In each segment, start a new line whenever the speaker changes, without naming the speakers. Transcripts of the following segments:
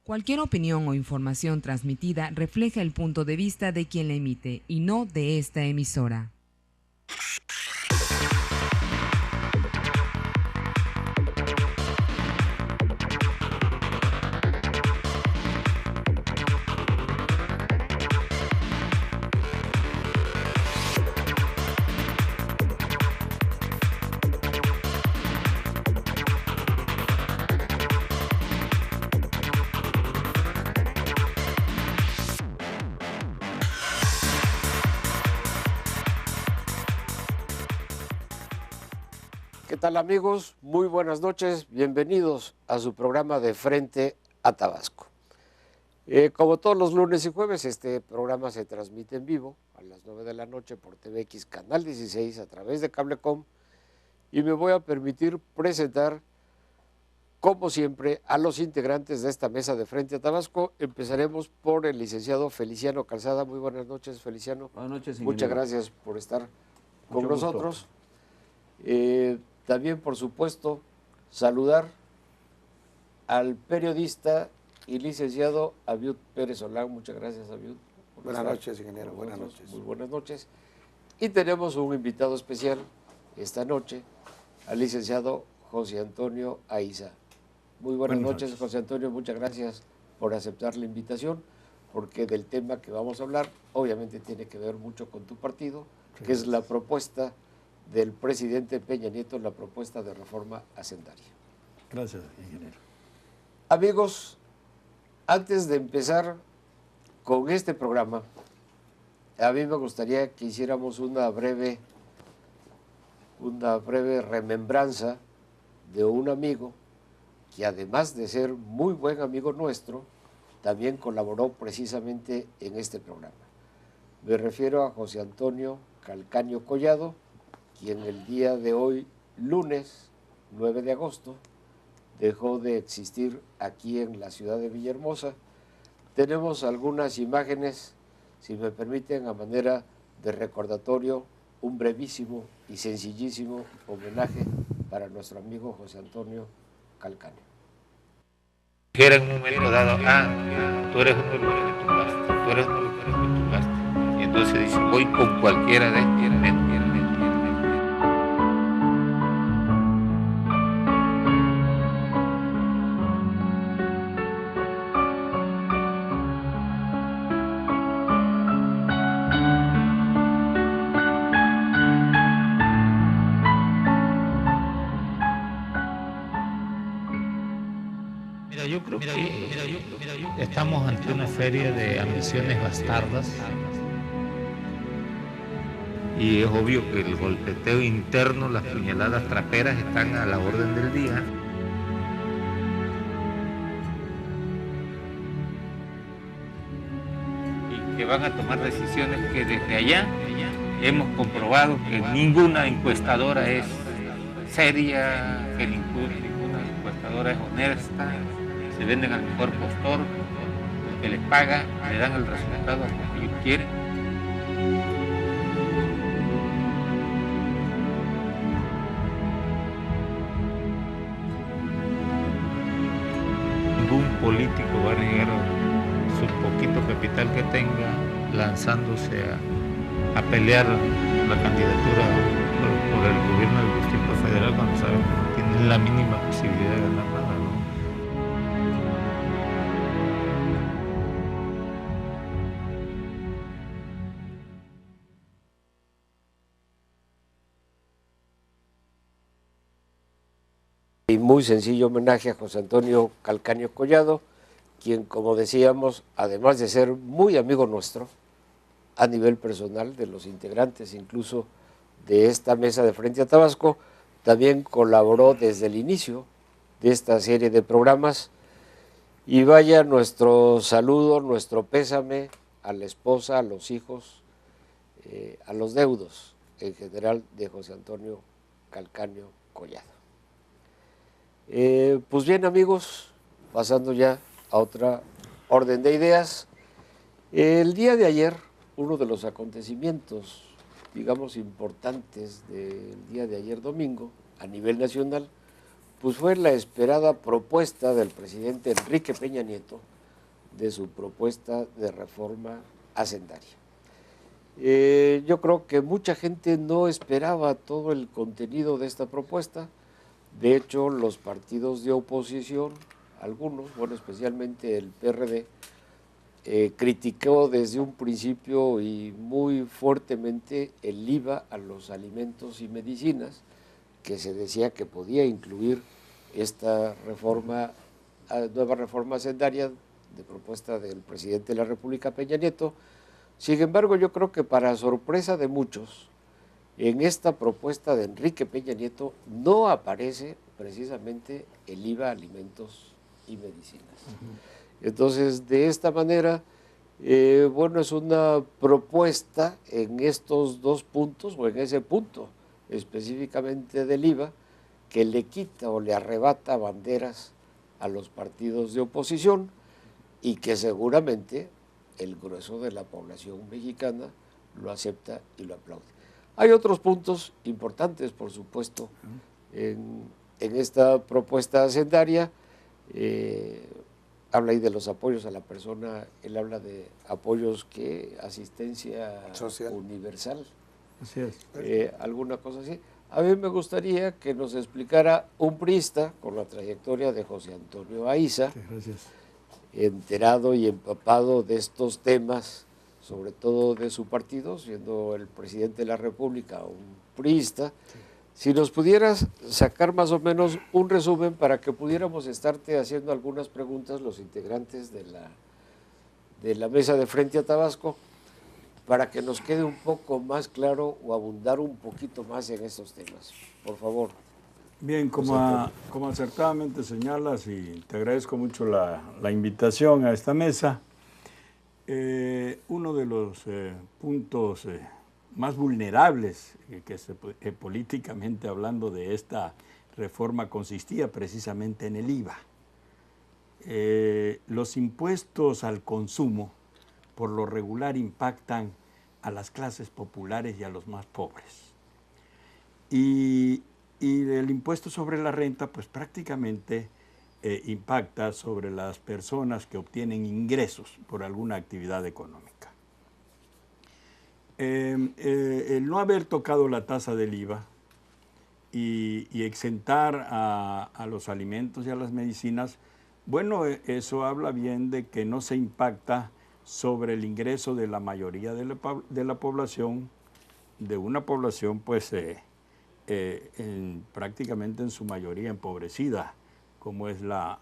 Cualquier opinión o información transmitida refleja el punto de vista de quien la emite y no de esta emisora.
¿Qué tal, amigos? Muy buenas noches, bienvenidos a su programa de Frente a Tabasco. Como todos los lunes y jueves, este programa se transmite en vivo a las 9 de la noche por TVX Canal 16 a través de Cablecom, y me voy a permitir presentar, como siempre, a los integrantes de esta mesa de Frente a Tabasco. Empezaremos por el licenciado Feliciano Calzada. Muy buenas noches, Feliciano.
Buenas noches, ingeniero.
Muchas gracias por estar con
Mucho
nosotros. También, por supuesto, saludar al periodista y licenciado Abiud Pérez Solán. Muchas gracias, Abiud.
Buenas noches, ingeniero. Buenas noches.
Muy buenas noches. Y tenemos un invitado especial esta noche, al licenciado José Antonio Aiza. Muy buenas noches, José Antonio. Muchas gracias por aceptar la invitación, porque del tema que vamos a hablar, obviamente tiene que ver mucho con tu partido, que es la propuesta del presidente Peña Nieto, la propuesta de reforma hacendaria.
Gracias, ingeniero.
Amigos, antes de empezar con este programa, a mí me gustaría que hiciéramos una breve remembranza de un amigo que, además de ser muy buen amigo nuestro, también colaboró precisamente en este programa. Me refiero a José Antonio Calcaño Collado, quien el día de hoy, lunes 9 de agosto, dejó de existir aquí en la ciudad de Villahermosa. Tenemos algunas imágenes, si me permiten, a manera de recordatorio, un brevísimo y sencillísimo homenaje para nuestro amigo José Antonio Calcaño.
Dijera en un momento dado, tú eres uno de los que tumbaste, tú eres uno de los que tumbaste. Y entonces dice, voy con cualquiera de estos.
Yo creo que estamos ante una feria de ambiciones bastardas
Y es obvio que el golpeteo interno, las puñaladas traperas están a la orden del día. Y que van a tomar decisiones que desde allá hemos comprobado que ninguna encuestadora es seria, que ninguna encuestadora es honesta. Se venden al mejor postor, el que les paga, le dan el resultado que ellos quieren. Ningún político va a negar su poquito capital que tenga lanzándose a pelear la candidatura por el gobierno del Distrito Federal cuando saben que no tienen la mínima posibilidad de ganar nada, ¿no?
Y muy sencillo homenaje a José Antonio Calcaño Collado, quien, como decíamos, además de ser muy amigo nuestro, a nivel personal, de los integrantes incluso de esta mesa de Frente a Tabasco, también colaboró desde el inicio de esta serie de programas. Y vaya nuestro saludo, nuestro pésame a la esposa, a los hijos, a los deudos en general de José Antonio Calcaño Collado. Pues bien, amigos, pasando ya a otra orden de ideas, el día de ayer, uno de los acontecimientos, digamos, importantes del día de ayer domingo, a nivel nacional, pues fue la esperada propuesta del presidente Enrique Peña Nieto de su propuesta de reforma hacendaria. Yo creo que mucha gente no esperaba todo el contenido de esta propuesta. De hecho, los partidos de oposición, algunos, bueno, especialmente el PRD, criticó desde un principio y muy fuertemente el IVA a los alimentos y medicinas, que se decía que podía incluir esta nueva reforma hacendaria de propuesta del presidente de la República, Peña Nieto. Sin embargo, yo creo que para sorpresa de muchos, en esta propuesta de Enrique Peña Nieto no aparece precisamente el IVA a alimentos y medicinas. Entonces, de esta manera, bueno, es una propuesta en estos dos puntos, o en ese punto específicamente del IVA, que le quita o le arrebata banderas a los partidos de oposición y que seguramente el grueso de la población mexicana lo acepta y lo aplaude. Hay otros puntos importantes, por supuesto, en esta propuesta hacendaria. Habla ahí de los apoyos a la persona, él habla de apoyos que asistencia social universal.
Así es.
Alguna cosa así. A mí me gustaría que nos explicara un priista con la trayectoria de José Antonio Aiza, enterado y empapado de estos temas, sobre todo de su partido, siendo el presidente de la República un priista. Si nos pudieras sacar más o menos un resumen para que pudiéramos estarte haciendo algunas preguntas los integrantes de la mesa de Frente a Tabasco, para que nos quede un poco más claro o abundar un poquito más en estos temas. Por favor.
Bien, como acertadamente señalas, y te agradezco mucho la invitación a esta mesa, uno de los puntos más vulnerables que políticamente hablando de esta reforma consistía precisamente en el IVA. Los impuestos al consumo por lo regular impactan a las clases populares y a los más pobres. Y el impuesto sobre la renta, pues prácticamente impacta sobre las personas que obtienen ingresos por alguna actividad económica. El no haber tocado la tasa del IVA y exentar a los alimentos y a las medicinas, bueno, eso habla bien de que no se impacta sobre el ingreso de la mayoría de la población, de una población pues prácticamente en su mayoría empobrecida, como es la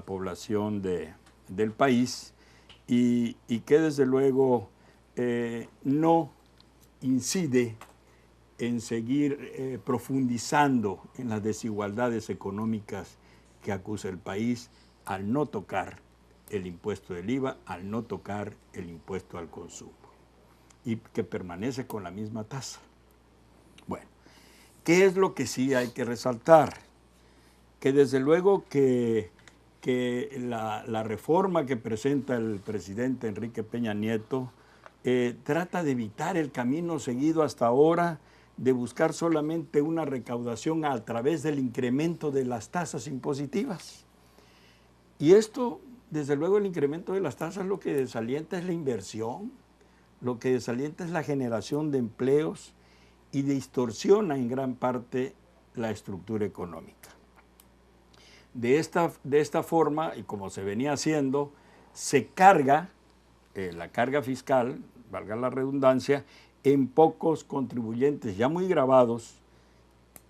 población del país, y que desde luego no incide en seguir profundizando en las desigualdades económicas que acusa el país al no tocar el impuesto del IVA, al no tocar el impuesto al consumo, y que permanece con la misma tasa. Bueno, ¿qué es lo que sí hay que resaltar? Que desde luego que la reforma que presenta el presidente Enrique Peña Nieto trata de evitar el camino seguido hasta ahora de buscar solamente una recaudación a través del incremento de las tasas impositivas. Y esto, desde luego, el incremento de las tasas lo que desalienta es la inversión, lo que desalienta es la generación de empleos y distorsiona en gran parte la estructura económica. De esta forma, y como se venía haciendo, se carga la carga fiscal, valga la redundancia, en pocos contribuyentes ya muy gravados,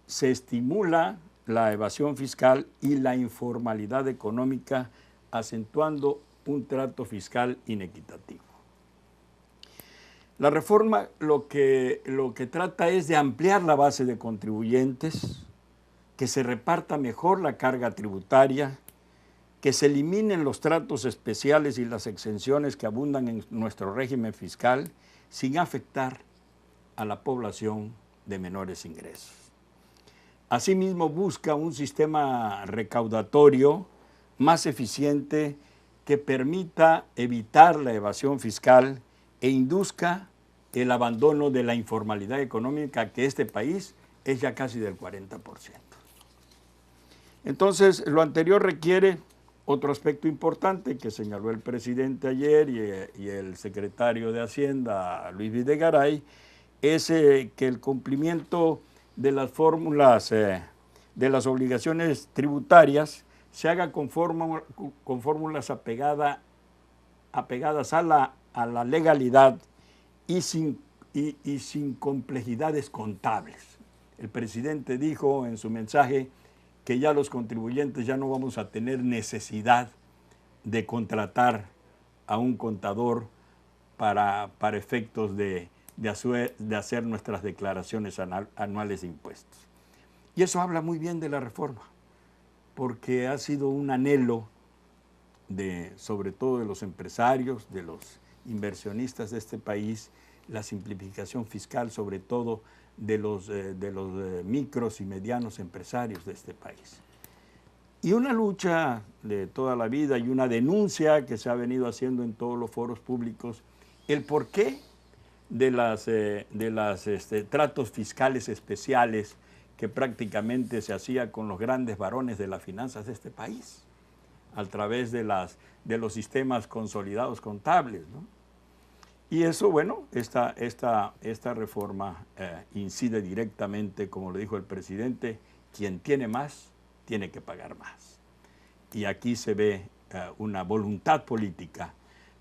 se estimula la evasión fiscal y la informalidad económica, acentuando un trato fiscal inequitativo. La reforma lo que trata es de ampliar la base de contribuyentes, que se reparta mejor la carga tributaria, que se eliminen los tratos especiales y las exenciones que abundan en nuestro régimen fiscal sin afectar a la población de menores ingresos. Asimismo, busca un sistema recaudatorio más eficiente que permita evitar la evasión fiscal e induzca el abandono de la informalidad económica, que este país es ya casi del 40%. Entonces, lo anterior requiere Otro aspecto importante que señaló el presidente ayer y el secretario de Hacienda, Luis Videgaray, es que el cumplimiento de las fórmulas, de las obligaciones tributarias, se haga con fórmulas apegadas a la legalidad y sin complejidades contables. El presidente dijo en su mensaje que ya los contribuyentes ya no vamos a tener necesidad de contratar a un contador para efectos de hacer nuestras declaraciones anuales de impuestos. Y eso habla muy bien de la reforma, porque ha sido un anhelo sobre todo de los empresarios, de los inversionistas de este país, la simplificación fiscal, sobre todo de los micros y medianos empresarios de este país. Y una lucha de toda la vida y una denuncia que se ha venido haciendo en todos los foros públicos, el porqué de los tratos fiscales especiales que prácticamente se hacía con los grandes varones de las finanzas de este país, a través de los sistemas consolidados contables, ¿no? Y eso, bueno, esta reforma incide directamente, como lo dijo el presidente, quien tiene más, tiene que pagar más. Y aquí se ve una voluntad política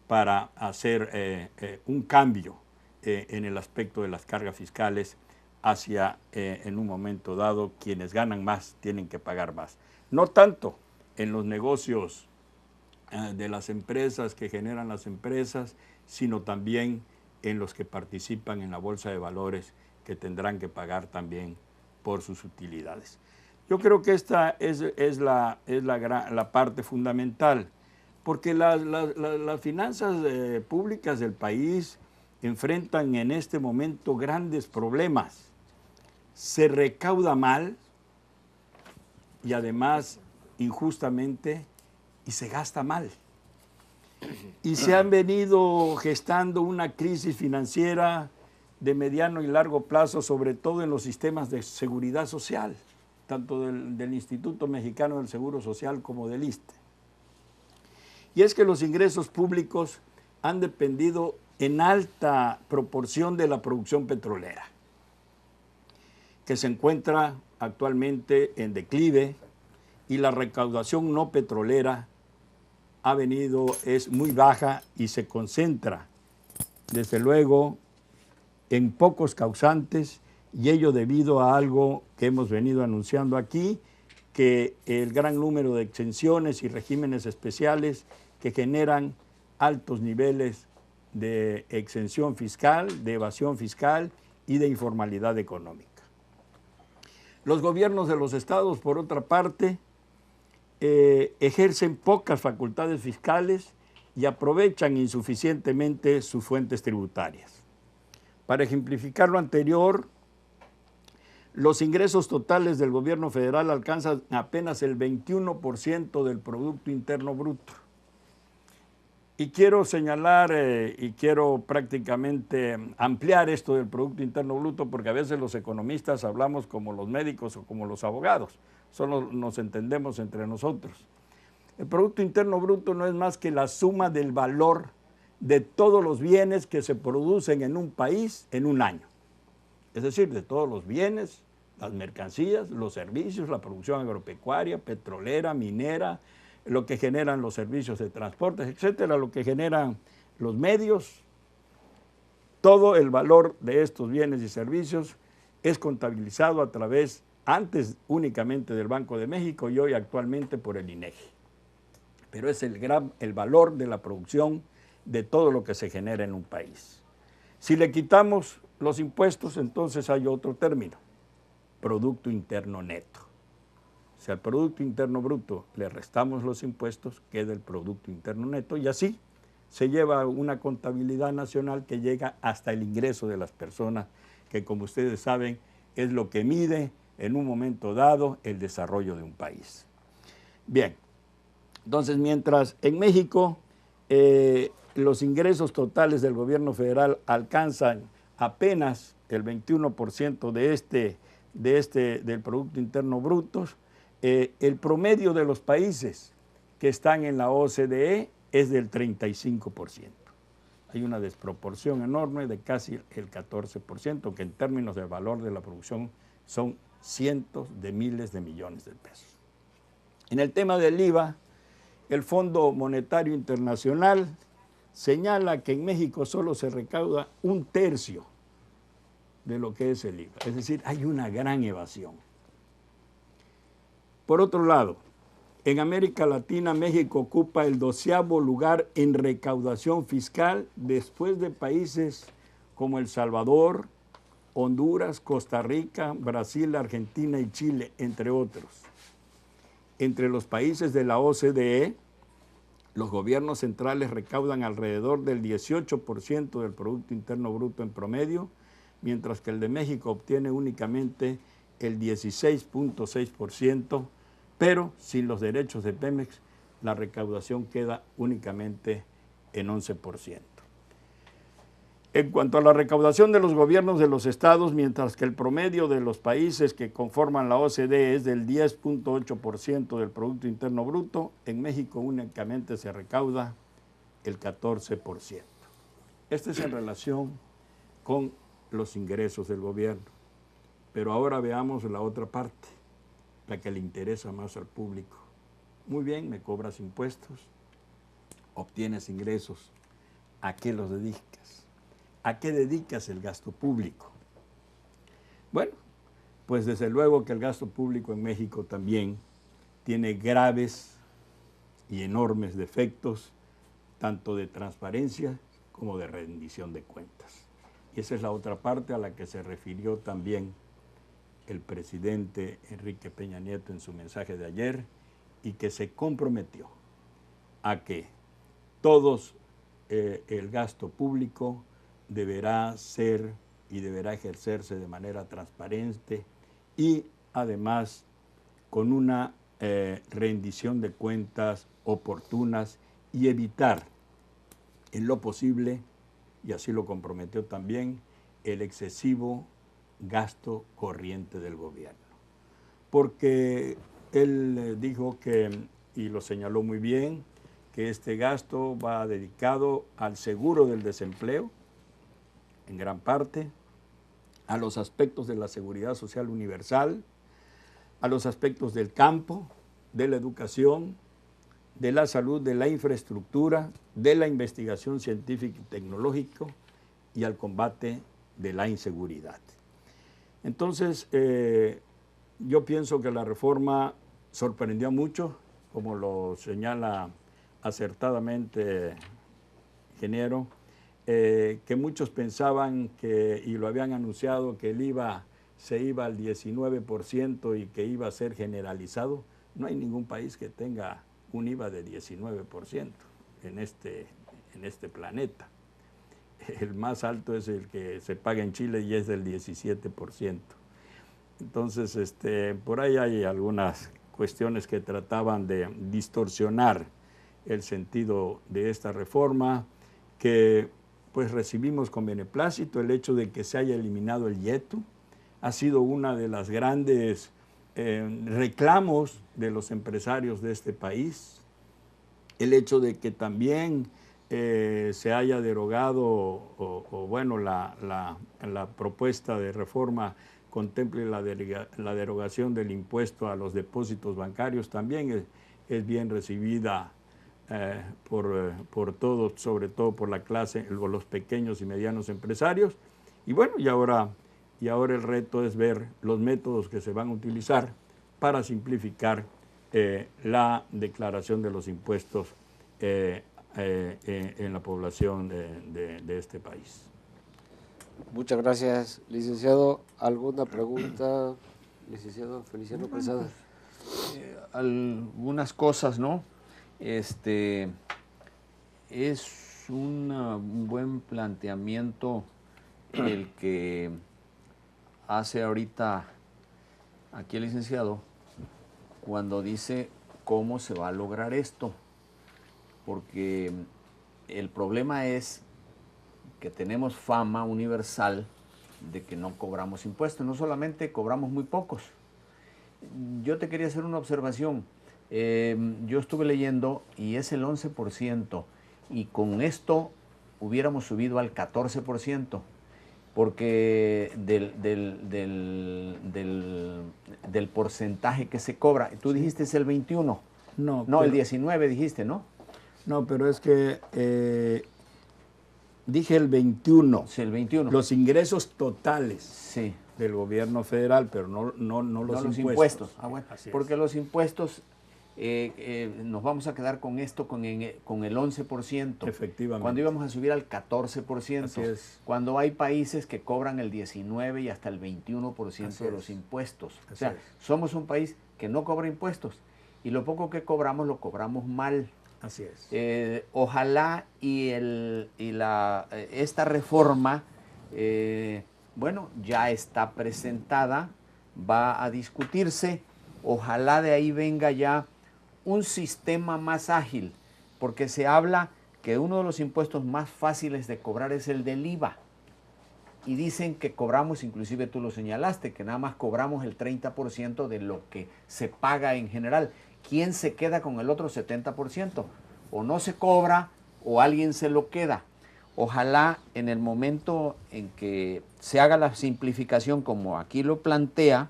para hacer un cambio en el aspecto de las cargas fiscales hacia, en un momento dado, quienes ganan más tienen que pagar más. No tanto en los negocios de las empresas que generan las empresas, sino también en los que participan en la bolsa de valores, que tendrán que pagar también por sus utilidades. Yo creo que esta es la parte fundamental, porque las finanzas públicas del país enfrentan en este momento grandes problemas. Se recauda mal y además injustamente, y se gasta mal. Y se han venido gestando una crisis financiera de mediano y largo plazo, sobre todo en los sistemas de seguridad social, tanto del Instituto Mexicano del Seguro Social como del ISSSTE. Y es que los ingresos públicos han dependido en alta proporción de la producción petrolera, que se encuentra actualmente en declive, y la recaudación no petrolera es muy baja y se concentra, desde luego, en pocos causantes, y ello debido a algo que hemos venido anunciando aquí, que el gran número de exenciones y regímenes especiales que generan altos niveles de exención fiscal, de evasión fiscal y de informalidad económica. Los gobiernos de los estados, por otra parte, ejercen pocas facultades fiscales y aprovechan insuficientemente sus fuentes tributarias. Para ejemplificar lo anterior, los ingresos totales del gobierno federal alcanzan apenas el 21% del Producto Interno Bruto. Y quiero señalar y quiero prácticamente ampliar esto del Producto Interno Bruto, porque a veces los economistas hablamos como los médicos o como los abogados, solo nos entendemos entre nosotros. El Producto Interno Bruto no es más que la suma del valor de todos los bienes que se producen en un país en un año. Es decir, de todos los bienes, las mercancías, los servicios, la producción agropecuaria, petrolera, minera, lo que generan los servicios de transporte, etcétera, lo que generan los medios. Todo el valor de estos bienes y servicios es contabilizado a través, antes únicamente del Banco de México y hoy actualmente por el INEGI. Pero es el valor de la producción de todo lo que se genera en un país. Si le quitamos los impuestos, entonces hay otro término, Producto Interno Neto. Si al Producto Interno Bruto le restamos los impuestos, queda el Producto Interno Neto, y así se lleva una contabilidad nacional que llega hasta el ingreso de las personas, que como ustedes saben es lo que mide en un momento dado el desarrollo de un país. Bien, entonces mientras en México los ingresos totales del gobierno federal alcanzan apenas el 21% del Producto Interno Bruto, el promedio de los países que están en la OCDE es del 35%. Hay una desproporción enorme de casi el 14%, que en términos de valor de la producción son cientos de miles de millones de pesos. En el tema del IVA, el Fondo Monetario Internacional señala que en México solo se recauda 1/3 de lo que es el IVA. Es decir, hay una gran evasión. Por otro lado, en América Latina, México ocupa el 12º lugar en recaudación fiscal después de países como El Salvador, Honduras, Costa Rica, Brasil, Argentina y Chile, entre otros. Entre los países de la OCDE, los gobiernos centrales recaudan alrededor del 18% del Producto Interno Bruto en promedio, mientras que el de México obtiene únicamente el 16.6%, pero sin los derechos de Pemex, la recaudación queda únicamente en 11%. En cuanto a la recaudación de los gobiernos de los estados, mientras que el promedio de los países que conforman la OCDE es del 10.8% del Producto Interno Bruto, en México únicamente se recauda el 14%. Esto es en relación con los ingresos del gobierno. Pero ahora veamos la otra parte, la que le interesa más al público. Muy bien, me cobras impuestos, obtienes ingresos, ¿a qué los dedicas? ¿A qué dedicas el gasto público? Bueno, pues desde luego que el gasto público en México también tiene graves y enormes defectos, tanto de transparencia como de rendición de cuentas. Y esa es la otra parte a la que se refirió también el presidente Enrique Peña Nieto en su mensaje de ayer, y que se comprometió a que todos el gasto público deberá ser y deberá ejercerse de manera transparente y además con una rendición de cuentas oportunas y evitar en lo posible, y así lo comprometió también, el excesivo gasto corriente del gobierno. Porque él dijo que, y lo señaló muy bien, que este gasto va dedicado al seguro del desempleo, en gran parte, a los aspectos de la seguridad social universal, a los aspectos del campo, de la educación, de la salud, de la infraestructura, de la investigación científica y tecnológica y al combate de la inseguridad. Entonces, yo pienso que la reforma sorprendió mucho, como lo señala acertadamente ingeniero, que muchos pensaban que, y lo habían anunciado, que el IVA se iba al 19% y que iba a ser generalizado. No hay ningún país que tenga un IVA de 19% en este planeta. El más alto es el que se paga en Chile y es del 17%. Entonces, por ahí hay algunas cuestiones que trataban de distorsionar el sentido de esta reforma, que pues recibimos con beneplácito. El hecho de que se haya eliminado el IETU ha sido una de las grandes reclamos de los empresarios de este país. El hecho de que también se haya derogado, la propuesta de reforma contemple la derogación del impuesto a los depósitos bancarios, también es bien recibida por todos, sobre todo por la clase, los pequeños y medianos empresarios. Y bueno, y ahora el reto es ver los métodos que se van a utilizar para simplificar la declaración de los impuestos en la población de este país.
Muchas gracias, licenciado. ¿Alguna pregunta, licenciado Feliciano Quesada?
Algunas cosas, ¿no? Es un buen planteamiento el que hace ahorita aquí el licenciado cuando dice cómo se va a lograr esto, porque el problema es que tenemos fama universal de que no cobramos impuestos, no solamente cobramos muy pocos. Yo te quería hacer una observación. Yo estuve leyendo y es el 11%, y con esto hubiéramos subido al 14%, porque del porcentaje que se cobra. Tú dijiste es el 21.
No,
No, el 19 dijiste, ¿no?
No, pero es que dije el 21.
Sí, el 21.
Los ingresos totales
Sí.
del gobierno federal, pero no los impuestos.
Ah, bueno,
Así es.
porque los impuestos, nos vamos a quedar con esto, con el 11%.
Efectivamente.
Cuando íbamos a subir al 14%.
Así es.
Cuando hay países que cobran el 19 y hasta el 21%
Así
de
es.
los impuestos. O
Así
sea,
es.
somos un país que no cobra impuestos. Y lo poco que cobramos, lo cobramos mal.
Así es.
Ojalá esta reforma, bueno, ya está presentada, va a discutirse. Ojalá de ahí venga ya un sistema más ágil, porque se habla que uno de los impuestos más fáciles de cobrar es el del IVA. Y dicen que cobramos, inclusive tú lo señalaste, que nada más cobramos el 30% de lo que se paga en general. ¿Quién se queda con el otro 70%? O no se cobra o alguien se lo queda. Ojalá en el momento en que se haga la simplificación como aquí lo plantea,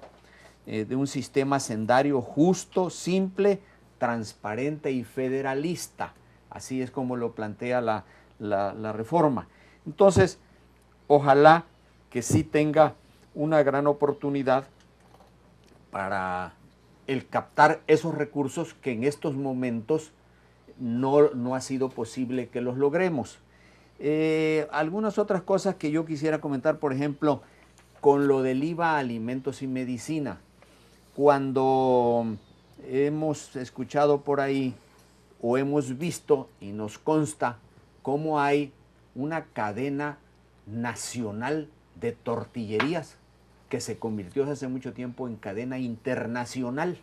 de un sistema hacendario justo, simple, transparente y federalista. Así es como lo plantea la reforma. Entonces, ojalá que sí tenga una gran oportunidad para el captar esos recursos que en estos momentos no ha sido posible que los logremos. Algunas otras cosas que yo quisiera comentar, por ejemplo, con lo del IVA a alimentos y medicina. Cuando hemos escuchado por ahí o hemos visto y nos consta cómo hay una cadena nacional de tortillerías que se convirtió hace mucho tiempo en cadena internacional.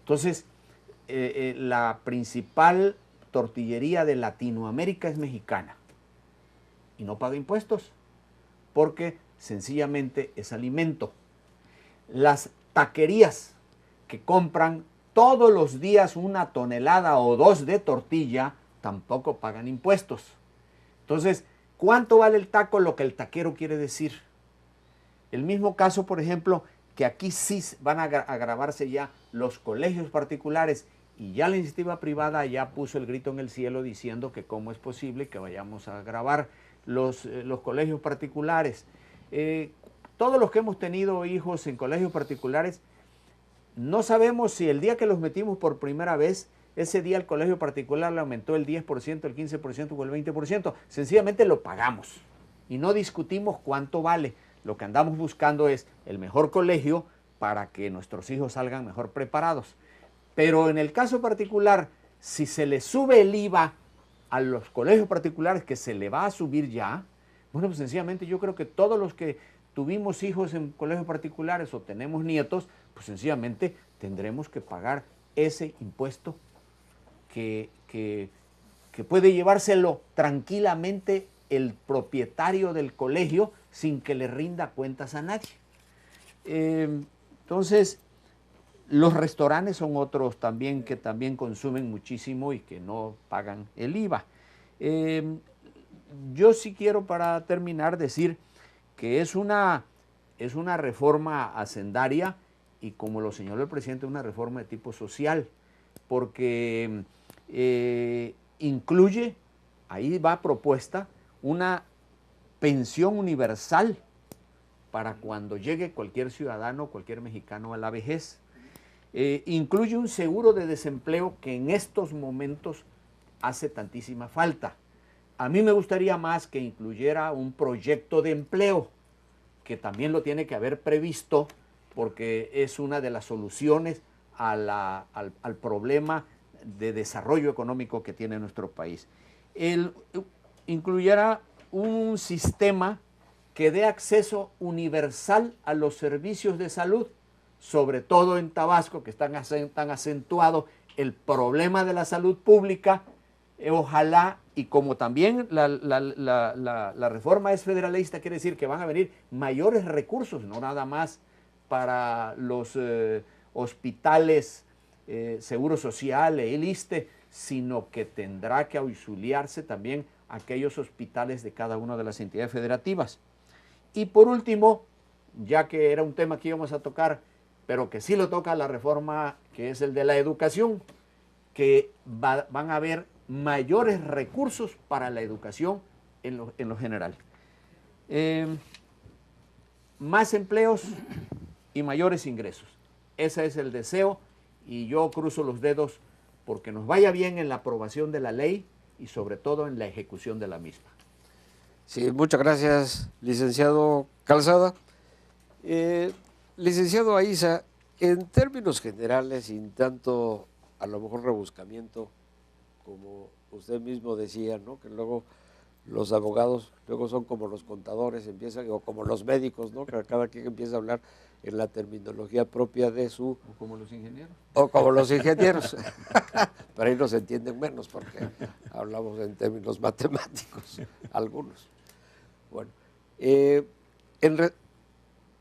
Entonces, la principal tortillería de Latinoamérica es mexicana y no paga impuestos porque sencillamente es alimento. Las taquerías que compran todos los días 1 tonelada o 2 de tortilla tampoco pagan impuestos. Entonces, ¿cuánto vale el taco? Lo que el taquero quiere decir. El mismo caso, por ejemplo, que aquí sí van a grabarse ya los colegios particulares, y ya la iniciativa privada ya puso el grito en el cielo diciendo que cómo es posible que vayamos a grabar los colegios particulares. Todos los que hemos tenido hijos en colegios particulares, no sabemos si el día que los metimos por primera vez, ese día el colegio particular le aumentó el 10%, el 15% o el 20%. Sencillamente lo pagamos y no discutimos cuánto vale. Lo que andamos buscando es el mejor colegio para que nuestros hijos salgan mejor preparados. Pero en el caso particular, si se le sube el IVA a los colegios particulares, que se le va a subir ya, bueno, pues sencillamente yo creo que todos los que tuvimos hijos en colegios particulares o tenemos nietos, pues sencillamente tendremos que pagar ese impuesto que puede llevárselo tranquilamente el propietario del colegio sin que le rinda cuentas a nadie. Entonces, los restaurantes son otros también que también consumen muchísimo y que no pagan el IVA. Yo sí quiero, para terminar, decir que es una reforma hacendaria y, como lo señaló el presidente, una reforma de tipo social, porque incluye, ahí va propuesta, una pensión universal para cuando llegue cualquier ciudadano, cualquier mexicano a la vejez. Incluye un seguro de desempleo que en estos momentos hace tantísima falta. A mí me gustaría más que incluyera un proyecto de empleo, que también lo tiene que haber previsto, porque es una de las soluciones al problema de desarrollo económico que tiene nuestro país. Incluyera un sistema que dé acceso universal a los servicios de salud, sobre todo en Tabasco, que están tan acentuado el problema de la salud pública. Ojalá, y como también la reforma es federalista, quiere decir que van a venir mayores recursos, no nada más para los hospitales Seguro Social, el ISSSTE, sino que tendrá que auxiliarse también aquellos hospitales de cada una de las entidades federativas. Y por último, ya que era un tema que íbamos a tocar, pero que sí lo toca la reforma, que es el de la educación, que van a haber mayores recursos para la educación en lo general. Más empleos y mayores ingresos. Ese es el deseo y yo cruzo los dedos porque nos vaya bien en la aprobación de la ley y sobre todo en la ejecución de la misma.
Sí, muchas gracias, licenciado Calzada. Licenciado Aiza, en términos generales, sin tanto a lo mejor rebuscamiento, como usted mismo decía, ¿no? Que luego los abogados luego son como los contadores, empiezan, o como los médicos, ¿no? Que cada quien empieza a hablar en la terminología propia de su...
O como los ingenieros.
O como los ingenieros. Pero ahí nos entienden menos porque hablamos en términos matemáticos, algunos. Bueno,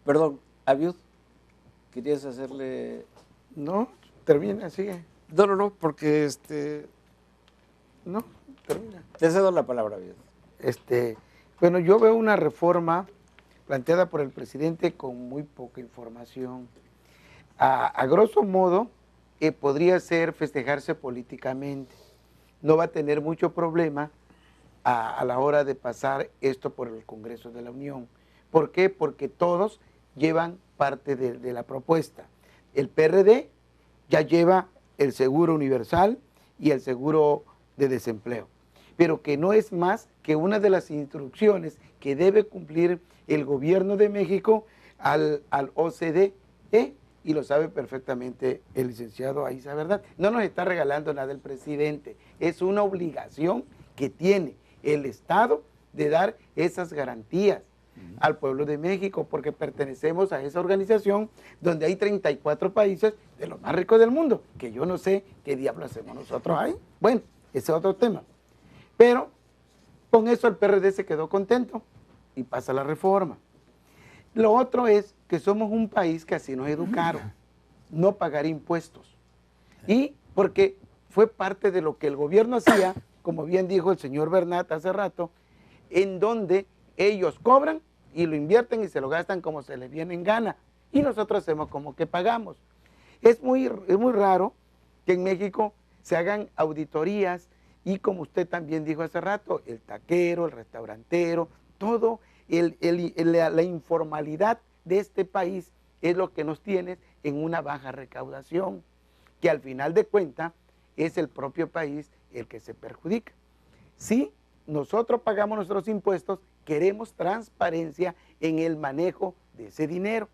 perdón, Abiud, ¿querías hacerle...?
No, termina, sigue.
No, porque
No, termina.
te cedo la palabra, Abiud.
Bueno, yo veo una reforma planteada por el presidente con muy poca información. A grosso modo, podría ser festejarse políticamente. No va a tener mucho problema a la hora de pasar esto por el Congreso de la Unión. ¿Por qué? Porque todos llevan parte de la propuesta. El PRD ya lleva el seguro universal y el seguro de desempleo, pero que no es más que una de las instrucciones que debe cumplir el gobierno de México al OCDE, y lo sabe perfectamente el licenciado Aiza, ¿verdad? No nos está regalando nada el presidente, es una obligación que tiene el Estado de dar esas garantías al pueblo de México, porque pertenecemos a esa organización donde hay 34 países de los más ricos del mundo, que yo no sé qué diablo hacemos nosotros ahí. Bueno, ese es otro tema. Pero con eso el PRD se quedó contento y pasa la reforma. Lo otro es que somos un país que así nos educaron, no pagar impuestos. Y porque fue parte de lo que el gobierno hacía, como bien dijo el señor Bernat hace rato, en donde ellos cobran y lo invierten y se lo gastan como se les viene en gana. Y nosotros hacemos como que pagamos. Es muy raro que en México se hagan auditorías y, como usted también dijo hace rato, el taquero, el restaurantero, todo la informalidad de este país es lo que nos tiene en una baja recaudación, que al final de cuentas es el propio país el que se perjudica. Si nosotros pagamos nuestros impuestos, queremos transparencia en el manejo de ese dinero.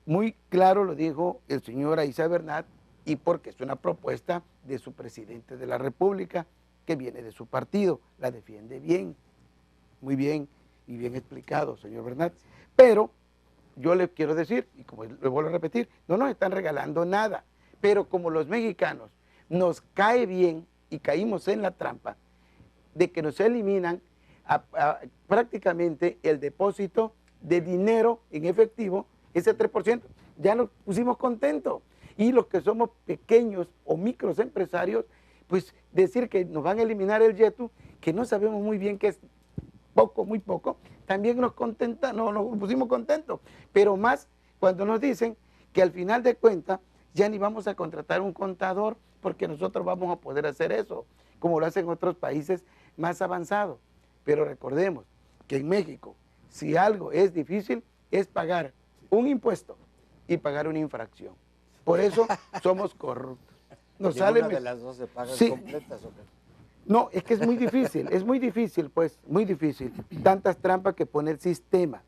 Muy claro lo dijo el señor Aiza Bernat, y porque es una propuesta de su presidente de la República, que viene de su partido, la defiende bien, muy bien y bien explicado, señor Bernat. Pero yo le quiero decir, y como le vuelvo a repetir, no nos están regalando nada, pero como los mexicanos nos cae bien y caímos en la trampa de que nos eliminan prácticamente el depósito de dinero en efectivo, ese 3%, ya nos pusimos contentos. Y los que somos pequeños o micros empresarios, pues decir que nos van a eliminar el YETU, que no sabemos muy bien qué es poco, muy poco, también nos contenta, nos pusimos contentos. Pero más cuando nos dicen que al final de cuentas ya ni vamos a contratar un contador, porque nosotros vamos a poder hacer eso, como lo hacen otros países más avanzados. Pero recordemos que en México, si algo es difícil, es pagar un impuesto y pagar una infracción. Por eso somos corruptos. Nos sale
¿Una de las dos se pagan completas o qué?
No, es que es muy difícil, pues, muy difícil. Tantas trampas que pone el sistema.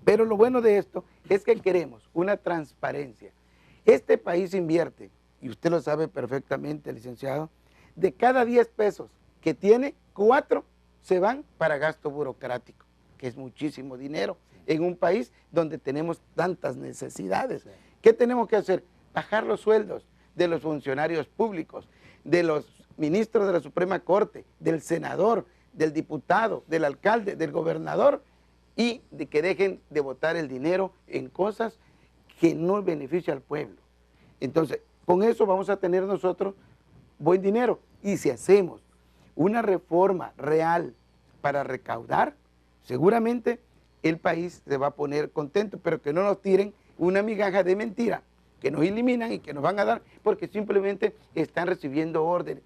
Pero lo bueno de esto es que queremos una transparencia. Este país invierte, y usted lo sabe perfectamente, licenciado, de cada 10 pesos que tiene, 4 se van para gasto burocrático, que es muchísimo dinero en un país donde tenemos tantas necesidades. Sí. ¿Qué tenemos que hacer? Bajar los sueldos de los funcionarios públicos, de los ministros de la Suprema Corte, del senador, del diputado, del alcalde, del gobernador, y de que dejen de botar el dinero en cosas que no benefician al pueblo. Entonces, con eso vamos a tener nosotros buen dinero. Y si hacemos una reforma real para recaudar, seguramente el país se va a poner contento, pero que no nos tiren una migaja de mentira, que nos eliminan y que nos van a dar, porque simplemente están recibiendo órdenes.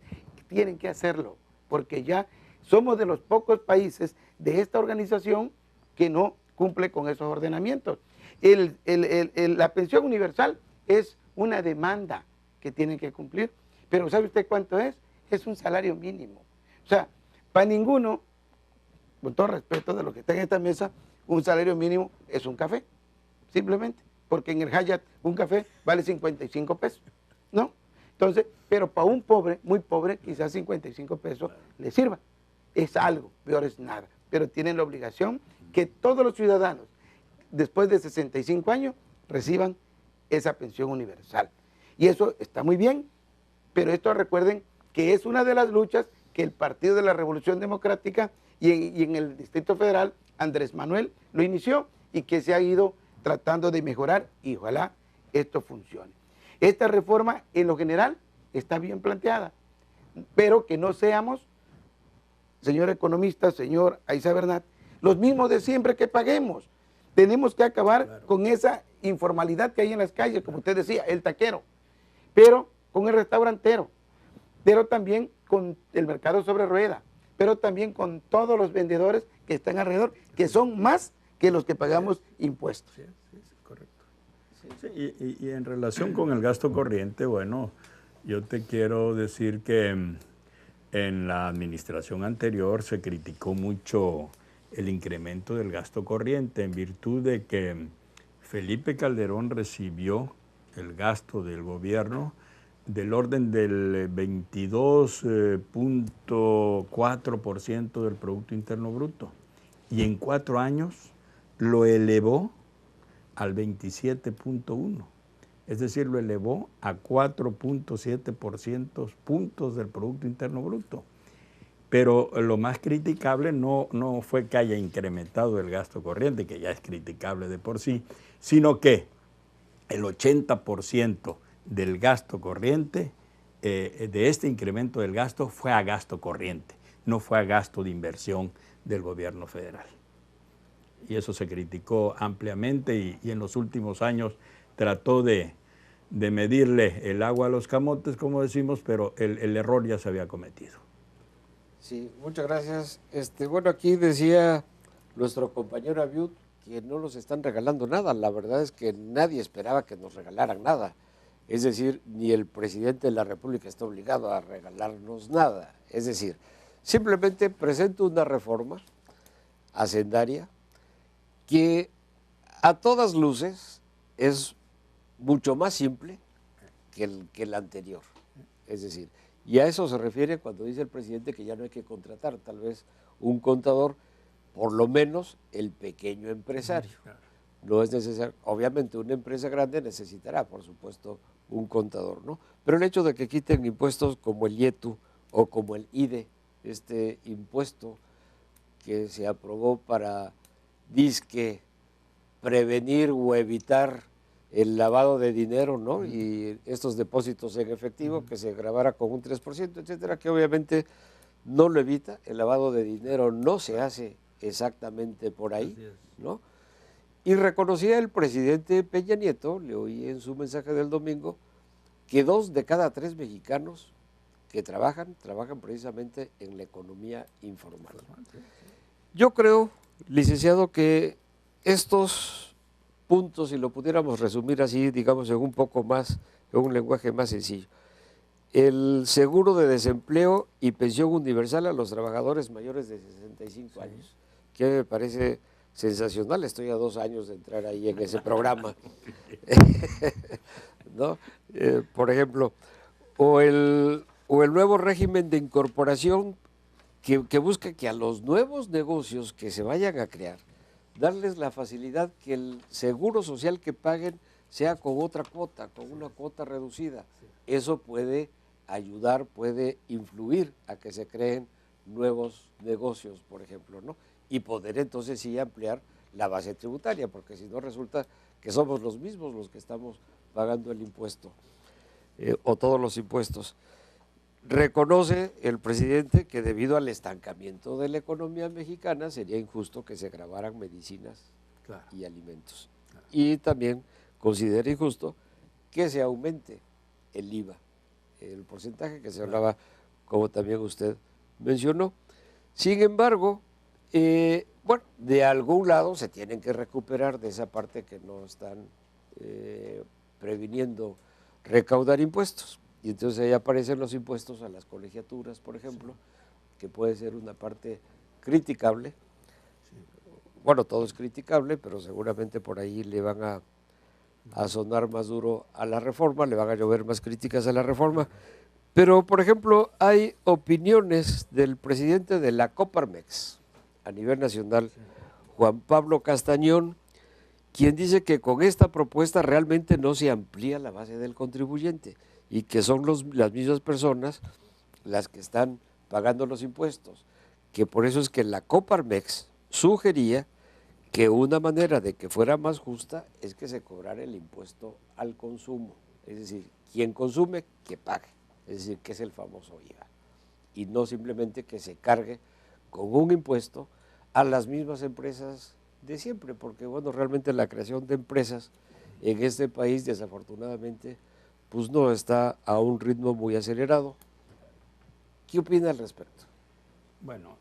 Tienen que hacerlo, porque ya somos de los pocos países de esta organización que no cumple con esos ordenamientos. La pensión universal es una demanda que tienen que cumplir, pero ¿sabe usted cuánto es? Es un salario mínimo. O sea, para ninguno, con todo respeto de los que están en esta mesa, un salario mínimo es un café, simplemente, porque en el Hyatt un café vale 55 pesos, ¿no? Entonces, pero para un pobre, muy pobre, quizás 55 pesos le sirva. Es algo, peor es nada, pero tienen la obligación que todos los ciudadanos, después de 65 años, reciban esa pensión universal. Y eso está muy bien, pero esto recuerden que es una de las luchas que el Partido de la Revolución Democrática y en el Distrito Federal, Andrés Manuel lo inició y que se ha ido tratando de mejorar y ojalá esto funcione. Esta reforma en lo general está bien planteada, pero que no seamos, señor economista, señor Aiza Bernat, los mismos de siempre que paguemos. Tenemos que acabar con esa informalidad que hay en las calles, como usted decía, el taquero, pero con el restaurantero, pero también con el mercado sobre rueda, pero también con todos los vendedores que están alrededor, que son más que los que pagamos impuestos.
Sí, correcto. Sí, y en relación con el gasto corriente, bueno, yo te quiero decir que en la administración anterior se criticó mucho el incremento del gasto corriente en virtud de que Felipe Calderón recibió el gasto del gobierno del orden del 22.4% del Producto Interno Bruto y en 4 años lo elevó al 27.1%. Es decir, lo elevó a 4.7% puntos del Producto Interno Bruto. Pero lo más criticable no fue que haya incrementado el gasto corriente, que ya es criticable de por sí, sino que el 80% del gasto corriente, de este incremento del gasto, fue a gasto corriente, no fue a gasto de inversión del gobierno federal. Y eso se criticó ampliamente y en los últimos años trató de medirle el agua a los camotes, como decimos, pero el error ya se había cometido.
Sí, muchas gracias. Bueno, aquí decía nuestro compañero Abiud que no nos están regalando nada. La verdad es que nadie esperaba que nos regalaran nada. Es decir, ni el presidente de la República está obligado a regalarnos nada. Es decir, simplemente presento una reforma hacendaria que a todas luces es mucho más simple que el anterior. Es decir, y a eso se refiere cuando dice el presidente que ya no hay que contratar tal vez un contador, por lo menos el pequeño empresario. No es necesario, obviamente una empresa grande necesitará, por supuesto, un contador, ¿no? Pero el hecho de que quiten impuestos como el IETU o como el IDE, este impuesto que se aprobó para disque prevenir o evitar el lavado de dinero, ¿no? Y estos depósitos en efectivo que se grabara con un 3%, etcétera, que obviamente no lo evita. El lavado de dinero no se hace exactamente por ahí, ¿no? Y reconocía el presidente Peña Nieto, le oí en su mensaje del domingo, que 2 de cada 3 mexicanos que trabajan precisamente en la economía informal. Yo creo, licenciado, que estos puntos, si lo pudiéramos resumir así, digamos, en un lenguaje más sencillo. El seguro de desempleo y pensión universal a los trabajadores mayores de 65 años, que me parece sensacional. Estoy a 2 años de entrar ahí en ese programa. ¿No? Por ejemplo, o el nuevo régimen de incorporación que busca que a los nuevos negocios que se vayan a crear, darles la facilidad que el seguro social que paguen sea con otra cuota, con una cuota reducida. Eso puede ayudar, puede influir a que se creen nuevos negocios, por ejemplo, ¿no? Y poder entonces sí ampliar la base tributaria, porque si no resulta que somos los mismos los que estamos pagando el impuesto. o todos los impuestos. Reconoce el presidente que debido al estancamiento de la economía mexicana sería injusto que se gravaran medicinas y alimentos. Y también considera injusto que se aumente el IVA, el porcentaje que se hablaba, como también usted mencionó. Sin embargo, bueno, de algún lado se tienen que recuperar de esa parte que no están previniendo recaudar impuestos. Y entonces ahí aparecen los impuestos a las colegiaturas, por ejemplo, que puede ser una parte criticable. Bueno, todo es criticable, pero seguramente por ahí le van a sonar más duro a la reforma, le van a llover más críticas a la reforma. Pero, por ejemplo, hay opiniones del presidente de la Coparmex a nivel nacional, Juan Pablo Castañón, quien dice que con esta propuesta realmente no se amplía la base del contribuyente y que son las mismas personas las que están pagando los impuestos, que por eso es que la Coparmex sugería que una manera de que fuera más justa es que se cobrara el impuesto al consumo, es decir, quien consume, que pague, es decir, que es el famoso IVA, y no simplemente que se cargue con un impuesto a las mismas empresas de siempre, porque bueno, realmente la creación de empresas en este país desafortunadamente pues no está a un ritmo muy acelerado. ¿Qué opina al respecto?
Bueno,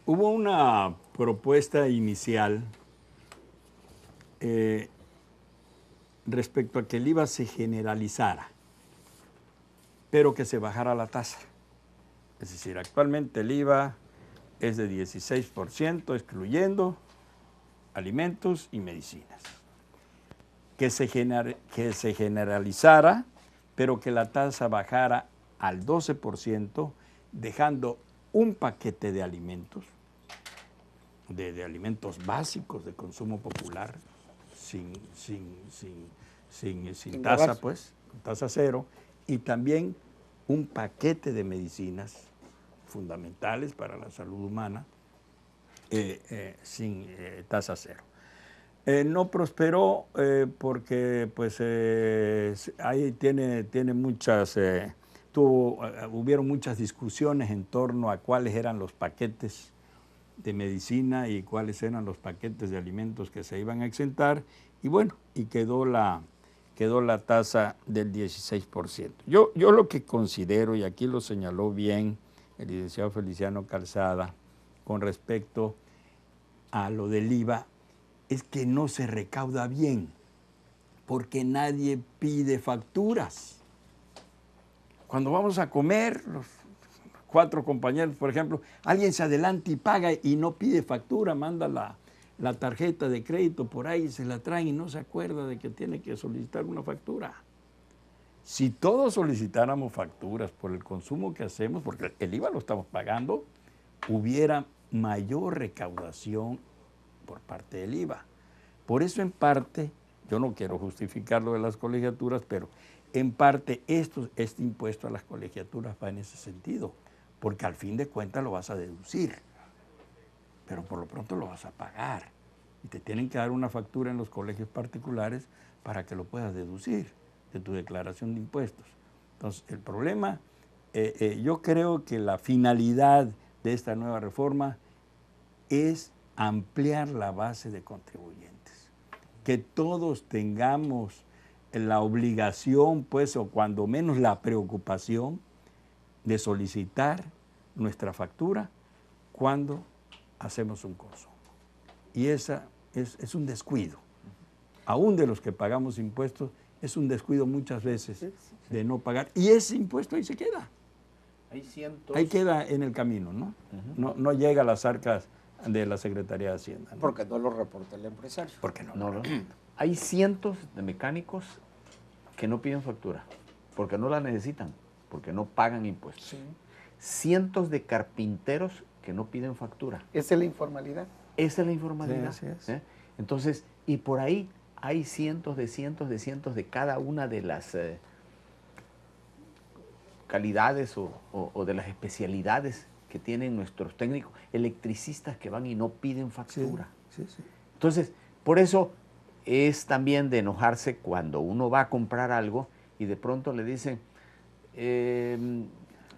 hubo una propuesta inicial respecto a que el IVA se generalizara, pero que se bajara la tasa. Es decir, actualmente el IVA es de 16%, excluyendo alimentos y medicinas. Que se generalizara, pero que la tasa bajara al 12%, dejando un paquete de alimentos, de alimentos básicos de consumo popular, sin tasa, pues, con tasa cero, y también un paquete de medicinas fundamentales para la salud humana sin tasa cero. No prosperó porque pues ahí tiene muchas, hubieron muchas discusiones en torno a cuáles eran los paquetes de medicina y cuáles eran los paquetes de alimentos que se iban a exentar, y bueno, y quedó la tasa del 16%. Yo lo que considero, y aquí lo señaló bien el licenciado Feliciano Calzada, con respecto a lo del IVA, es que no se recauda bien, porque nadie pide facturas. Cuando vamos a comer, los 4 compañeros, por ejemplo, alguien se adelanta y paga y no pide factura, manda la tarjeta de crédito por ahí, se la traen y no se acuerda de que tiene que solicitar una factura. Si todos solicitáramos facturas por el consumo que hacemos, porque el IVA lo estamos pagando, hubiera mayor recaudación por parte del IVA. Por eso, en parte, yo no quiero justificar lo de las colegiaturas, pero en parte este impuesto a las colegiaturas va en ese sentido, porque al fin de cuentas lo vas a deducir, pero por lo pronto lo vas a pagar y te tienen que dar una factura en los colegios particulares para que lo puedas deducir de tu declaración de impuestos. Entonces, el problema, yo creo que la finalidad de esta nueva reforma es ampliar la base de contribuyentes, que todos tengamos la obligación, pues, o cuando menos la preocupación de solicitar nuestra factura cuando hacemos un consumo. Y esa es un descuido. Aún de los que pagamos impuestos, es un descuido muchas veces de no pagar. Y ese impuesto ahí se queda. Ahí queda en el camino, ¿no? No llega a las arcas de la Secretaría de Hacienda, ¿no?
Porque no lo reporta el empresario.
Porque no.
Hay cientos de mecánicos que no piden factura, porque no la necesitan, porque no pagan impuestos. Sí. Cientos de carpinteros que no piden factura.
Esa es la informalidad.
Esa es la informalidad.
Sí, así es.
Entonces, y por ahí hay cientos de cada una de las calidades o de las especialidades que tienen nuestros técnicos, electricistas que van y no piden factura.
Sí.
Entonces, por eso es también de enojarse cuando uno va a comprar algo y de pronto le dicen,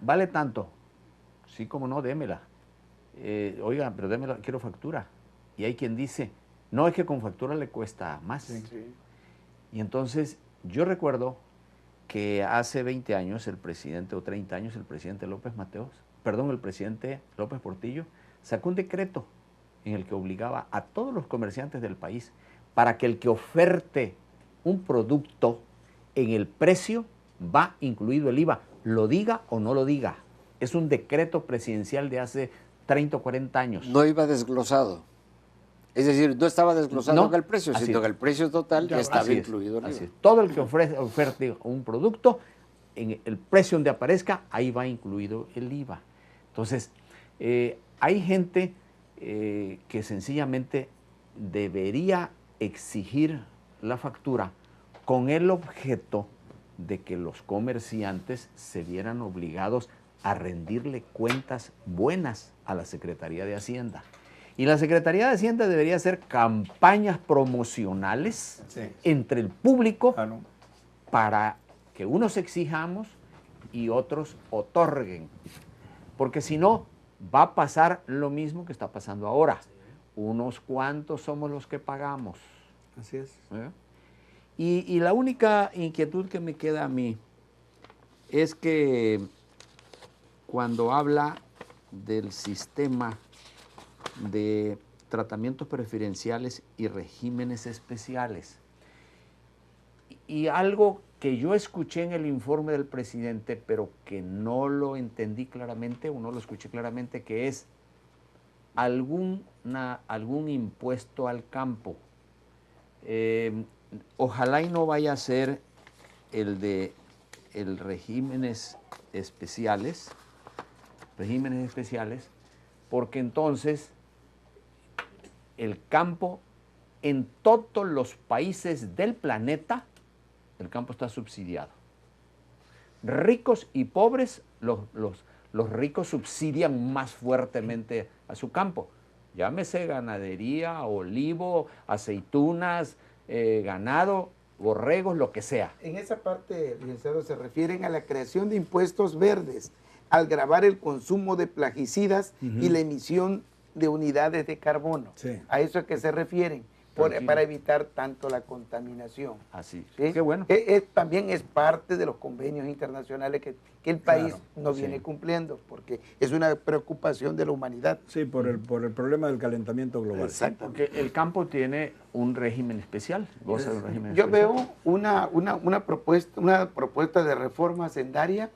vale tanto. Sí, como no, démela. Oiga, pero démela, quiero factura. Y hay quien dice, no, es que con factura le cuesta más.
Sí.
Y entonces yo recuerdo que hace 20 años el presidente, o 30 años, el presidente el presidente López Portillo sacó un decreto en el que obligaba a todos los comerciantes del país para que el que oferte un producto en el precio va incluido el IVA, lo diga o no lo diga. Es un decreto presidencial de hace 30 o 40 años.
No iba desglosado. Es decir, no estaba desglosado en el precio, sino que el precio total ya estaba incluido.
Así es. Todo el que oferte un producto, en el precio donde aparezca, ahí va incluido el IVA. Entonces, hay gente que sencillamente debería exigir la factura con el objeto de que los comerciantes se vieran obligados a rendirle cuentas buenas a la Secretaría de Hacienda. Y la Secretaría de Hacienda debería hacer campañas promocionales entre el público para que unos exijamos y otros otorguen. Porque si no, va a pasar lo mismo que está pasando ahora. Unos cuantos somos los que pagamos.
Así es.
Y la única inquietud que me queda a mí es que cuando habla del sistema de tratamientos preferenciales y regímenes especiales, y algo que yo escuché en el informe del presidente, pero que no lo entendí claramente o no lo escuché claramente, que es algún impuesto al campo. Ojalá y no vaya a ser el de regímenes especiales, porque entonces el campo en todos los países del planeta, el campo está subsidiado. Ricos y pobres, los ricos subsidian más fuertemente a su campo. Llámese ganadería, olivo, aceitunas, ganado, borregos, lo que sea.
En esa parte, licenciado, se refieren a la creación de impuestos verdes, al gravar el consumo de plaguicidas y la emisión de unidades de carbono.
Sí.
A eso es que se refieren, para evitar tanto la contaminación.
Así,
¿Sí?
Qué bueno.
También es parte de los convenios internacionales que el país no viene cumpliendo, porque es una preocupación de la humanidad.
Sí, por el problema del calentamiento global.
Exacto.
Porque el campo tiene un régimen especial. Goza de un régimen
Yo
especial.
veo una propuesta de reforma hacendaria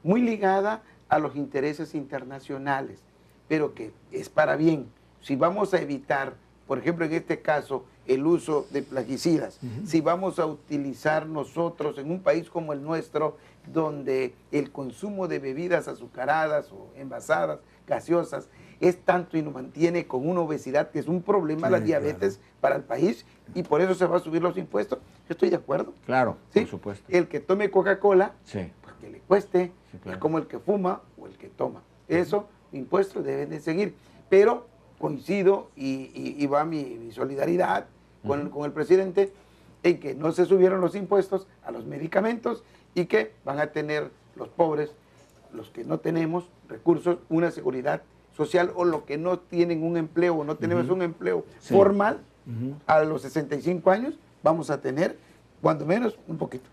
muy ligada a los intereses internacionales, pero que es para bien. Si vamos a evitar, por ejemplo, en este caso, el uso de plaguicidas, si vamos a utilizar nosotros en un país como el nuestro, donde el consumo de bebidas azucaradas o envasadas, gaseosas, es tanto y nos mantiene con una obesidad que es un problema, la diabetes para el país, y por eso se va a subir los impuestos, yo estoy de acuerdo.
Claro,
¿Sí?
por supuesto.
El que tome Coca-Cola,
Sí.
pues que le cueste,
Sí, claro.
es como el que fuma o el que toma. Eso, impuestos deben de seguir. Pero coincido y va mi solidaridad con el presidente en que no se subieron los impuestos a los medicamentos y que van a tener los pobres, los que no tenemos recursos, una seguridad social, o los que no tienen un empleo o no tenemos un empleo formal, a los 65 años vamos a tener, cuando menos, un poquito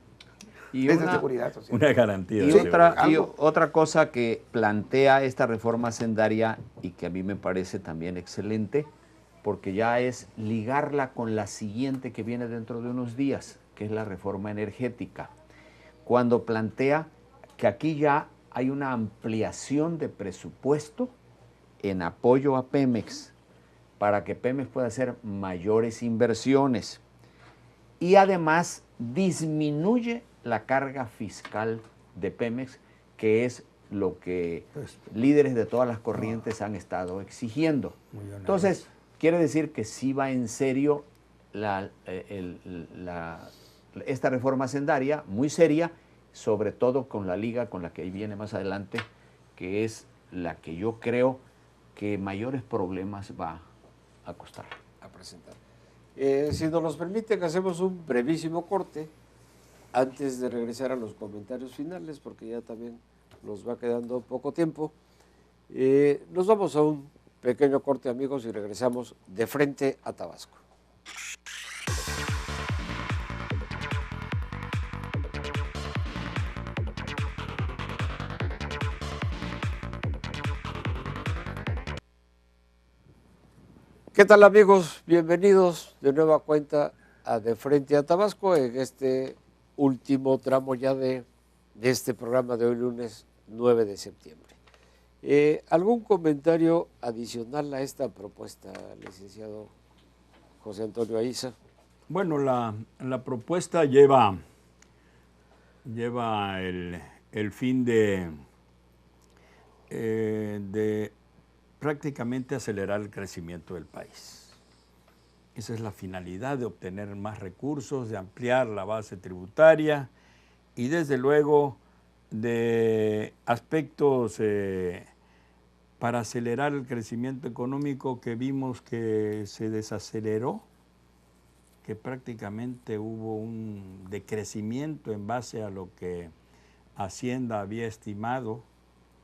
Y
de
una,
seguridad social.
Una garantía.
y
de
otra,
seguridad.
y otra cosa que plantea esta reforma hacendaria y que a mí me parece también excelente, porque ya es ligarla con la siguiente que viene dentro de unos días, que es la reforma energética, cuando plantea que aquí ya hay una ampliación de presupuesto en apoyo a Pemex, para que Pemex pueda hacer mayores inversiones. Y además disminuye la carga fiscal de Pemex, que es lo que líderes de todas las corrientes han estado exigiendo. Entonces, quiere decir que sí va en serio esta reforma hacendaria, muy seria, sobre todo con la liga con la que viene más adelante, que es la que yo creo que mayores problemas va a costar.
A presentar. Si nos los permiten, hacemos un brevísimo corte antes de regresar a los comentarios finales, porque ya también nos va quedando poco tiempo. Nos vamos a un pequeño corte, amigos, y regresamos de frente a Tabasco. ¿Qué tal, amigos? Bienvenidos de nueva cuenta a De Frente a Tabasco en este último tramo ya de este programa de hoy, lunes 9 de septiembre. ¿Algún comentario adicional a esta propuesta, licenciado José Antonio Aiza?
Bueno, la propuesta lleva el fin de prácticamente acelerar el crecimiento del país. Esa es la finalidad, de obtener más recursos, de ampliar la base tributaria y desde luego de aspectos para acelerar el crecimiento económico que vimos que se desaceleró, que prácticamente hubo un decrecimiento en base a lo que Hacienda había estimado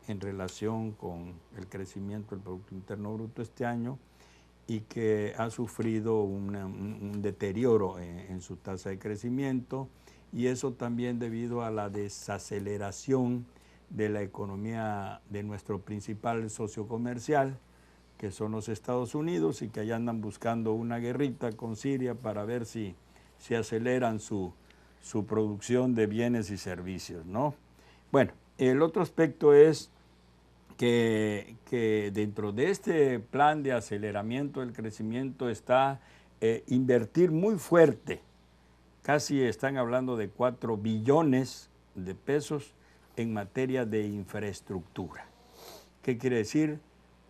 en relación con el crecimiento del Producto Interno Bruto este año y que ha sufrido un deterioro en su tasa de crecimiento, y eso también debido a la desaceleración de la economía de nuestro principal socio comercial, que son los Estados Unidos, y que allá andan buscando una guerrita con Siria para ver si aceleran su producción de bienes y servicios, ¿no? Bueno, el otro aspecto es que dentro de este plan de aceleramiento del crecimiento está invertir muy fuerte, casi están hablando de 4 billones de pesos en materia de infraestructura. ¿Qué quiere decir?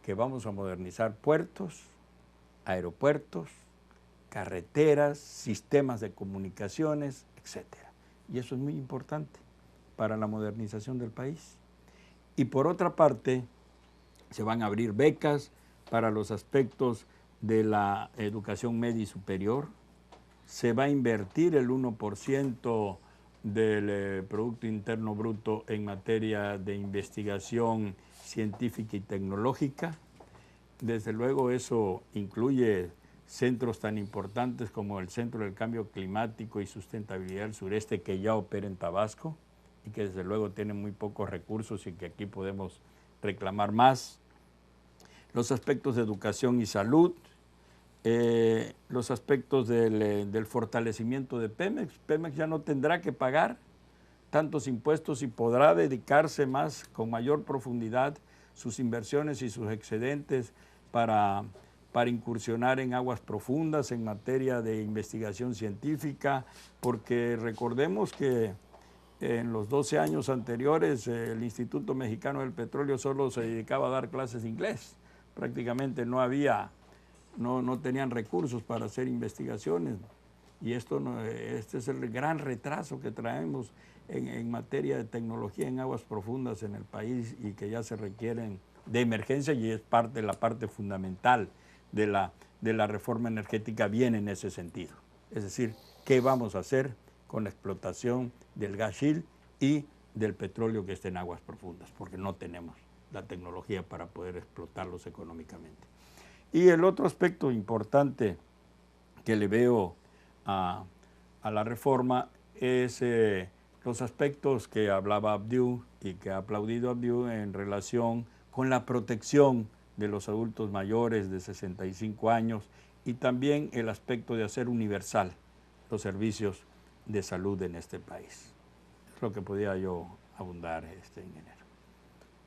Que vamos a modernizar puertos, aeropuertos, carreteras, sistemas de comunicaciones, etc. Y eso es muy importante para la modernización del país. Y por otra parte, se van a abrir becas para los aspectos de la educación media y superior. Se va a invertir el 1% del Producto Interno Bruto en materia de investigación científica y tecnológica. Desde luego eso incluye centros tan importantes como el Centro del Cambio Climático y Sustentabilidad del Sureste, que ya opera en Tabasco y que desde luego tiene muy pocos recursos y que aquí podemos reclamar más. Los aspectos de educación y salud, los aspectos del fortalecimiento de Pemex. Pemex ya no tendrá que pagar tantos impuestos y podrá dedicarse más, con mayor profundidad, sus inversiones y sus excedentes para incursionar en aguas profundas en materia de investigación científica, porque recordemos que en los 12 años anteriores el Instituto Mexicano del Petróleo solo se dedicaba a dar clases de inglés. Prácticamente no tenían recursos para hacer investigaciones, y este es el gran retraso que traemos en materia de tecnología en aguas profundas en el país, y que ya se requieren de emergencia, y es la parte fundamental de la reforma energética viene en ese sentido. Es decir, ¿qué vamos a hacer con la explotación del gas shale y del petróleo que esté en aguas profundas? Porque no tenemos la tecnología para poder explotarlos económicamente. Y el otro aspecto importante que le veo a la reforma es los aspectos que hablaba Abdiu y que ha aplaudido Abdiu en relación con la protección de los adultos mayores de 65 años y también el aspecto de hacer universal los servicios de salud en este país. Es lo que podía yo abundar, ingeniero.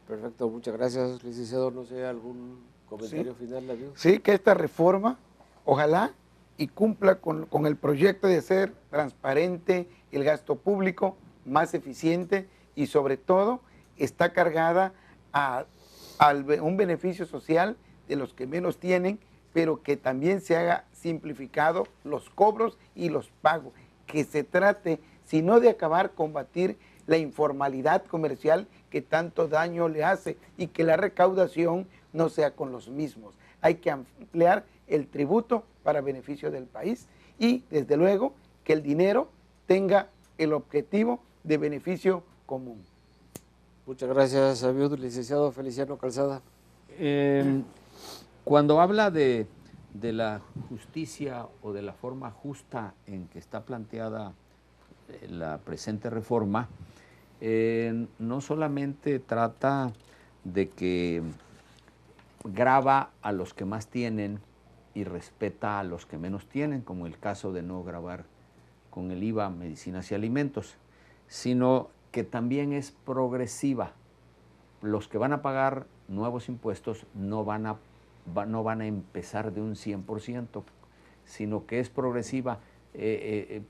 Perfecto, muchas gracias, licenciado. No sé, ¿algún comentario final, David?
Sí, que esta reforma, ojalá y cumpla con el proyecto de hacer transparente el gasto público, más eficiente, y sobre todo está cargada a un beneficio social de los que menos tienen, pero que también se haga simplificado los cobros y los pagos, que se trate, si no de acabar, combatir la informalidad comercial que tanto daño le hace, y que la recaudación no sea con los mismos. Hay que ampliar el tributo para beneficio del país y, desde luego, que el dinero tenga el objetivo de beneficio común.
Muchas gracias, amigo licenciado Feliciano Calzada.
Cuando habla de la justicia o de la forma justa en que está planteada la presente reforma, no solamente trata de que grava a los que más tienen y respeta a los que menos tienen, como el caso de no gravar con el IVA medicinas y alimentos, sino que también es progresiva. Los que van a pagar nuevos impuestos no van a empezar de un 100%, sino que es progresiva.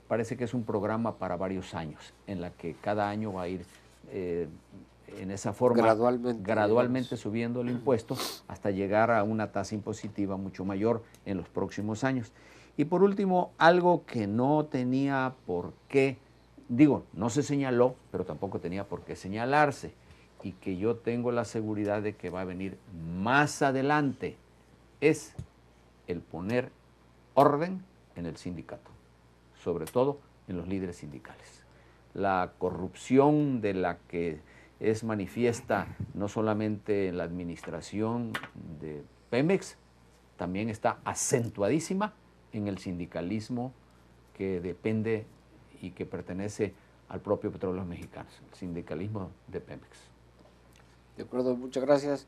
Parece que es un programa para varios años, en la que cada año va a ir en esa forma gradualmente subiendo el impuesto hasta llegar a una tasa impositiva mucho mayor en los próximos años. Y por último, algo que no tenía por qué, no se señaló, pero tampoco tenía por qué señalarse, y que yo tengo la seguridad de que va a venir más adelante, es el poner orden en el sindicato, sobre todo en los líderes sindicales. La corrupción de la que es manifiesta no solamente en la administración de Pemex, también está acentuadísima en el sindicalismo que depende y que pertenece al propio Petróleos Mexicanos, el sindicalismo de Pemex.
De acuerdo, muchas gracias.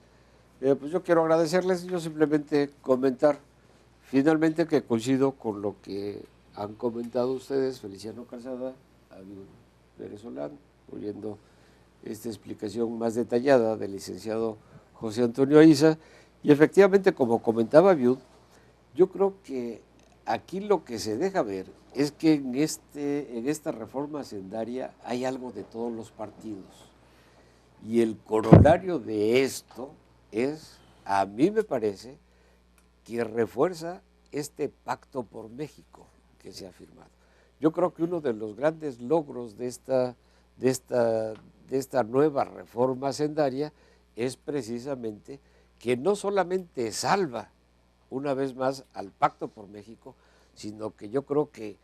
Pues yo quiero agradecerles, yo simplemente comentar finalmente que coincido con lo que han comentado ustedes, Feliciano Calzada, Abiud Pérez Solán, oyendo esta explicación más detallada del licenciado José Antonio Aiza, y efectivamente, como comentaba Abiud, yo creo que aquí lo que se deja ver es que en esta reforma hacendaria hay algo de todos los partidos. Y el corolario de esto es, a mí me parece, que refuerza este pacto por México que se ha firmado. Yo creo que uno de los grandes logros de esta nueva reforma hacendaria es precisamente que no solamente salva una vez más al pacto por México, sino que yo creo que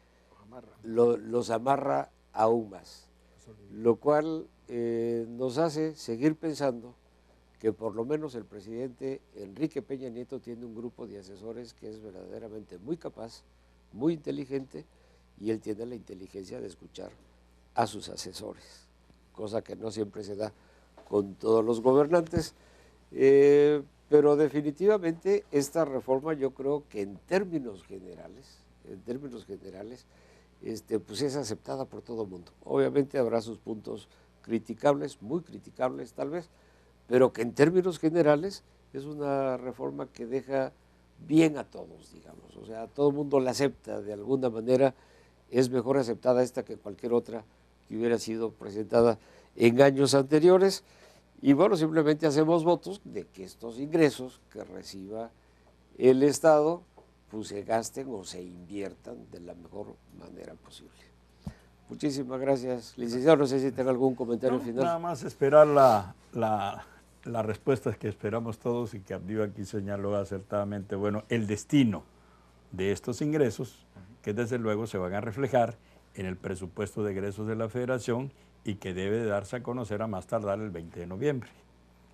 los amarra aún más, lo cual nos hace seguir pensando que por lo menos el presidente Enrique Peña Nieto tiene un grupo de asesores que es verdaderamente muy capaz, muy inteligente, y él tiene la inteligencia de escuchar a sus asesores, cosa que no siempre se da con todos los gobernantes, pero definitivamente esta reforma yo creo que en términos generales, pues es aceptada por todo el mundo. Obviamente habrá sus puntos criticables, muy criticables tal vez, pero que en términos generales es una reforma que deja bien a todos, digamos, o sea, todo el mundo la acepta de alguna manera, es mejor aceptada esta que cualquier otra que hubiera sido presentada en años anteriores, y bueno, simplemente hacemos votos de que estos ingresos que reciba el Estado pues se gasten o se inviertan de la mejor manera posible. Muchísimas gracias, licenciado. No sé si tenga algún comentario final.
Nada más esperar las respuestas que esperamos todos y que Abdiva aquí señaló acertadamente. Bueno, el destino de estos ingresos, que desde luego se van a reflejar en el presupuesto de egresos de la Federación y que debe de darse a conocer a más tardar el 20 de noviembre.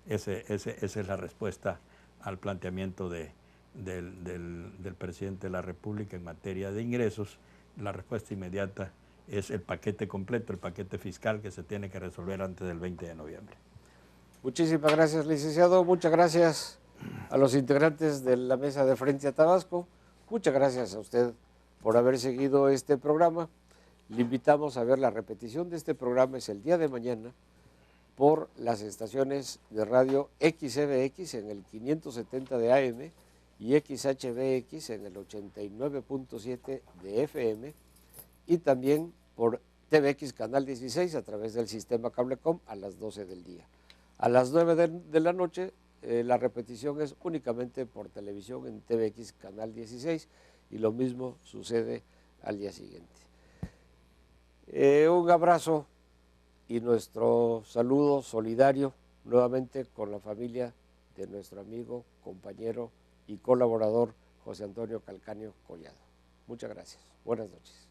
Esa es la respuesta al planteamiento del presidente de la República en materia de ingresos. La respuesta inmediata es el paquete completo, el paquete fiscal que se tiene que resolver antes del 20 de noviembre.
Muchísimas gracias, licenciado. Muchas gracias a los integrantes de la mesa de Frente a Tabasco. Muchas gracias a usted por haber seguido este programa. Le invitamos a ver la repetición de este programa, es el día de mañana, por las estaciones de radio XCBX en el 570 de AM y XHBX en el 89.7 de FM, y también por TVX Canal 16 a través del sistema Cablecom a las 12 del día. A las 9 de la noche la repetición es únicamente por televisión en TVX Canal 16 y lo mismo sucede al día siguiente. Un abrazo y nuestro saludo solidario nuevamente con la familia de nuestro amigo, compañero y colaborador José Antonio Calcaño Collado. Muchas gracias. Buenas noches.